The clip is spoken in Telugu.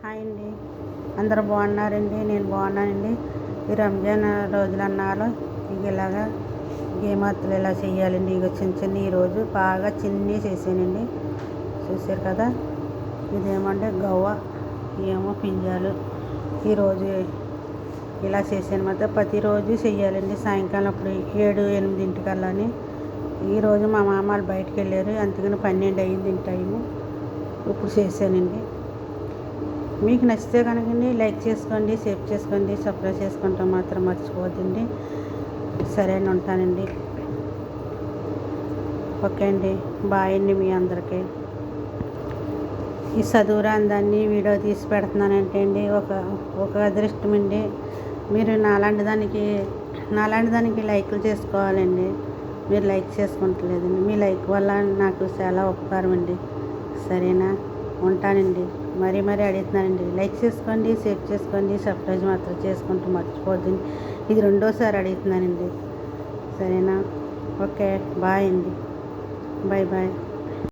హాయ్ అండి, అందరూ బాగున్నారండి? నేను బాగున్నానండి. ఈ రంజాన్ రోజులు అన్నాలో ఇలాగా గేమాత్తులు ఇలా చేయాలండి. ఇక చిన్న చిన్న ఈరోజు బాగా చిన్నవి చేసానండి. చూసారు కదా, ఇదేమంటే గవ్వ, ఏమో పింజాలు. ఈరోజు ఇలా చేసాను మాత్రం ప్రతిరోజు చెయ్యాలండి. సాయంకాలం అప్పుడు 7-8 ఈరోజు మా మామ వాళ్ళు బయటకు వెళ్ళారు, అందుకని 12 అయింది టైము. ఇప్పుడు చేశానండి. మీకు నచ్చితే కనుకండి లైక్ చేసుకోండి, షేర్ చేసుకోండి, సబ్స్క్రైబ్ చేసుకుంటాం మాత్రం మర్చిపోవద్దండి. సరే అని ఉంటానండి. ఓకే అండి, బాయ్ అండి మీ అందరికీ. ఈ చదువురాని దాన్ని వీడియో తీసి పెడుతున్నానంటే అండి ఒక అదృష్టం అండి. మీరు నాలాంటి దానికి లైక్లు చేసుకోవాలండి. మీరు లైక్ చేసుకుంటలేదండి. మీ లైక్ వల్ల నాకు చాలా ఉపకారం అండి. సరేనా, ఉంటానండి. మరీ అడుగుతున్నానండి, లైక్ చేసుకోండి, షేర్ చేసుకోండి, సబ్స్క్రైబ్ మాత్రం చేసుకుంటూ మర్చిపోద్దండి. ఇది 2వ సారి అడుగుతున్నానండి. సరేనా, ఓకే, బాయ్ అండి. బాయ్.